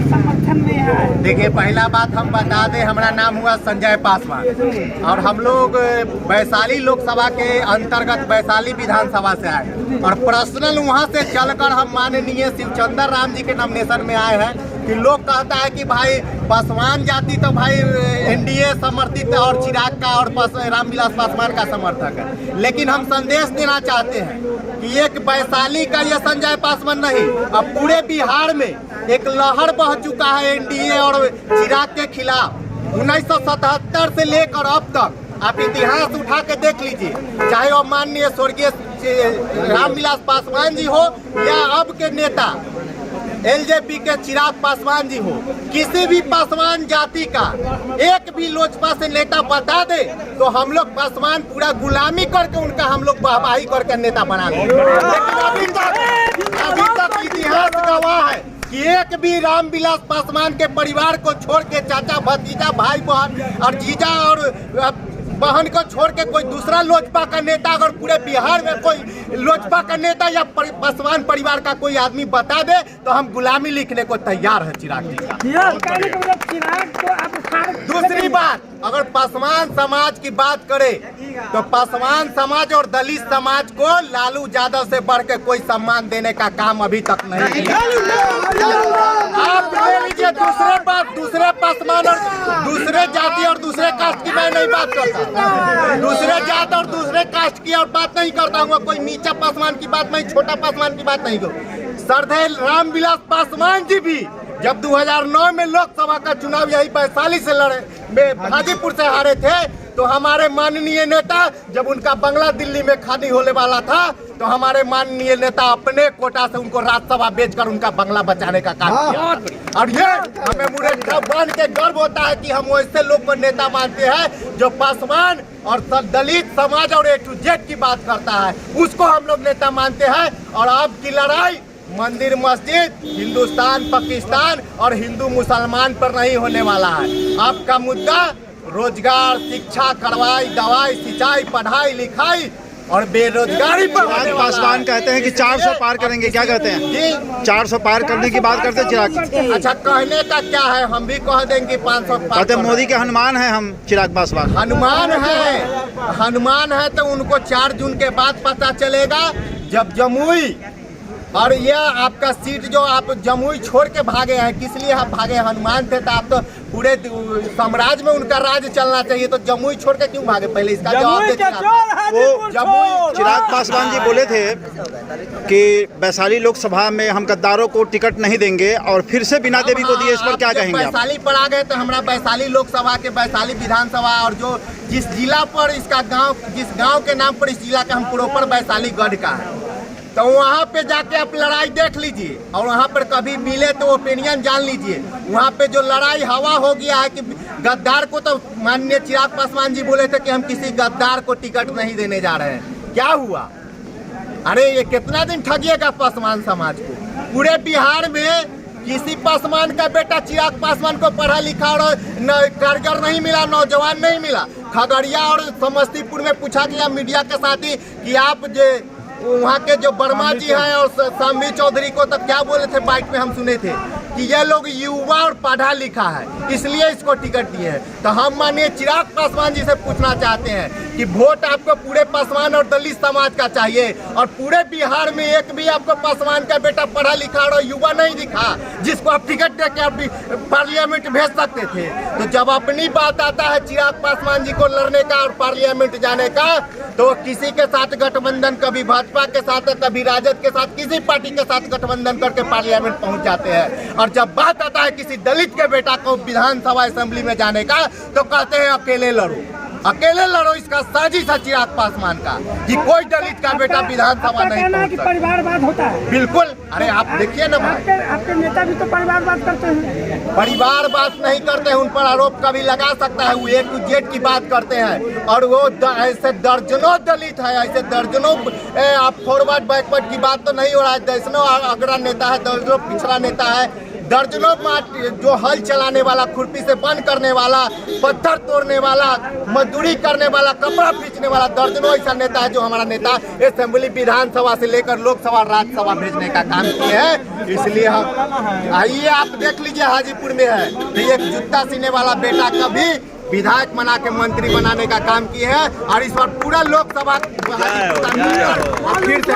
समर्थन में है। देखिए, पहला बात हम बता दें, हमारा नाम हुआ संजय पासवान और हम लोग वैशाली लोकसभा के अंतर्गत वैशाली विधानसभा से आए और पर्सनल वहां से चलकर हम माननीय शिवचंद्र राम जी के नॉमिनेशन में आए हैं कि लोग कहता है कि भाई पासवान जाति तो भाई एनडीए समर्थित और चिराग का और रामविलास पासवान का समर्थक है, लेकिन हम संदेश देना चाहते हैं कि एक वैशाली का ये संजय पासवान नहीं, अब पूरे बिहार में एक लहर बह चुका है एनडीए और चिराग के खिलाफ। 1977 से लेकर अब तक आप इतिहास उठा के देख लीजिए, चाहे वो माननीय स्वर्गीय रामविलास पासवान जी हो या अब के नेता एलजेपी के चिराग पासवान जी हो, किसी भी पासवान जाति का एक भी लोजपा से नेता बता दे तो हम लोग पासवान पूरा गुलामी करके उनका हम लोग वाहवाही करके नेता बना देंगे। लेकिन अभी तक इतिहास गवाह है कि एक भी रामविलास पासवान के परिवार को छोड़ के चाचा भतीजा भाई बहन और जीजा और बहन को छोड़ के कोई दूसरा लोजपा का नेता अगर पूरे बिहार में कोई लोजपा का नेता या पासवान परिवार का कोई आदमी बता दे तो हम गुलामी लिखने को तैयार है चिराग जी का। दूसरी बात, अगर पासवान समाज की बात करें तो पासवान समाज और दलित समाज को लालू यादव से बढ़ के कोई सम्मान देने का काम अभी तक नहीं किया। आप ले लीजिए दूसरे बात, दूसरे पासवान और दूसरे जाति और दूसरे कास्ट की मैं नहीं बात करता, दूसरे जात और दूसरे कास्ट की और बात नहीं करता हूँ, कोई नीचा पासवान की बात नहीं, छोटा पासवान की बात नहीं करूँ। सरदार रामविलास पासवान जी भी जब 2009 में लोकसभा का चुनाव यही वैशाली से लड़े, हाजीपुर से हारे थे, तो हमारे माननीय नेता जब उनका बंगला दिल्ली में खाली होने वाला था तो हमारे माननीय नेता अपने कोटा से उनको राज्यसभा बेचकर उनका बंगला बचाने का काम किया। और ये हमें मुरेठा बन के गर्व होता है कि हम वैसे लोग को नेता मानते हैं जो पासवान और दलित समाज और A to Z की बात करता है, उसको हम लोग नेता मानते हैं। और आपकी लड़ाई मंदिर मस्जिद, हिंदुस्तान पाकिस्तान और हिंदू मुसलमान पर नहीं होने वाला है। आपका मुद्दा रोजगार, शिक्षा, करवाई, दवाई, सिंचाई, पढ़ाई लिखाई और बेरोजगारी पर। पासवान कहते हैं कि 400 पार करेंगे, क्या कहते हैं जी? 400 पार करने की बात करते हैं चिराग। अच्छा, कहने का क्या है, हम भी कह देंगे 500 पार। कहते मोदी के हनुमान है हम चिराग पासवान। हनुमान है तो उनको 4 जून के बाद पता चलेगा जब जमुई और यह आपका सीट जो आप जमुई छोड़ के भागे हैं, किस लिए आप भागे? हनुमान थे तो आप तो पूरे साम्राज्य में उनका राज चलना चाहिए, तो जमुई छोड़ के क्यों भागे? पहले इसका जवाब दीजिए। वो जमुई चिराग पासवान जी बोले थे कि वैशाली लोकसभा में हम गद्दारों को टिकट नहीं देंगे और फिर से बीना देवी को दिए, इस पर क्या कहेंगे? वैशाली पर आ गए तो हमारा वैशाली लोकसभा के वैशाली विधानसभा और जो जिस जिला पर इसका गाँव, जिस गाँव के नाम पर इस जिला का हम प्रॉपर वैशाली गढ़ का है, तो वहाँ पे जाके आप लड़ाई देख लीजिए और वहाँ पर कभी मिले तो ओपिनियन जान लीजिए। वहाँ पे जो लड़ाई हवा हो गया है कि गद्दार को, तो माननीय चिराग पासवान जी बोले थे कि हम किसी गद्दार को टिकट नहीं देने जा रहे हैं। क्या हुआ? अरे ये कितना दिन ठगिएगा पासवान समाज को? पूरे बिहार में किसी पासवान का बेटा चिराग पासवान को पढ़ा लिखा और कारीगर नहीं मिला, नौजवान नहीं मिला। खगड़िया और समस्तीपुर में पूछा गया मीडिया के साथ ही कि आप जो वहाँ के जो वर्मा जी हैं और शामवी चौधरी को तो क्या बोले थे, बाइट में हम सुने थे कि यह लोग युवा और पढ़ा लिखा है इसलिए इसको टिकट दिए हैं। तो हम माननीय चिराग पासवान जी से पूछना चाहते हैं कि वोट आपको पूरे पासवान और दलित समाज का चाहिए और पूरे बिहार में एक भी आपको पासवान का बेटा पढ़ा लिखा और युवा नहीं दिखा जिसको आप टिकट दे के आप पार्लियामेंट भेज सकते थे। तो जब अपनी बात आता है चिराग पासवान जी को लड़ने का और पार्लियामेंट जाने का, तो किसी के साथ गठबंधन, कभी भाजपा के साथ, कभी राजद के साथ, किसी पार्टी के साथ गठबंधन करके पार्लियामेंट पहुंच जाते हैं। और जब बात आता है किसी दलित के बेटा को विधानसभा असेंबली में जाने का, तो कहते हैं अकेले लड़ो, अकेले लड़ो। इसका साजिश है चिराग पासवान का कि कोई दलित का बेटा विधानसभा नहीं पहुंच सकता। परिवारवाद होता है। बिल्कुल। अरे आप देखिए ना भाई, आपके नेता भी तो परिवारवाद करते हैं। परिवारवाद नहीं करते हैं, उन पर आरोप कभी लगा सकता है। वो A to Z की बात करते हैं और वो ऐसे दर्जनों दलित है, ऐसे दर्जनों आप फॉरवर्ड बैकवर्ड की बात तो नहीं हो रहा है, दर्जनों अग्रणी नेता है, दर्जनों पिछड़ा नेता है दर्जनों जो हल चलाने वाला, खुरपी से बंद करने वाला, पत्थर तोड़ने वाला, मजदूरी करने वाला, कपड़ा खींचने वाला, दर्जनों ऐसा नेता है जो हमारा नेता असेंबली विधानसभा से लेकर लोकसभा राज्यसभा भेजने का काम किए हैं। इसलिए हम आइए आप देख लीजिए हाजीपुर में है तो एक जूता सीने वाला बेटा कभी विधायक बना के मंत्री बनाने का काम किए हैं और इस बार पूरा लोकसभा फिर से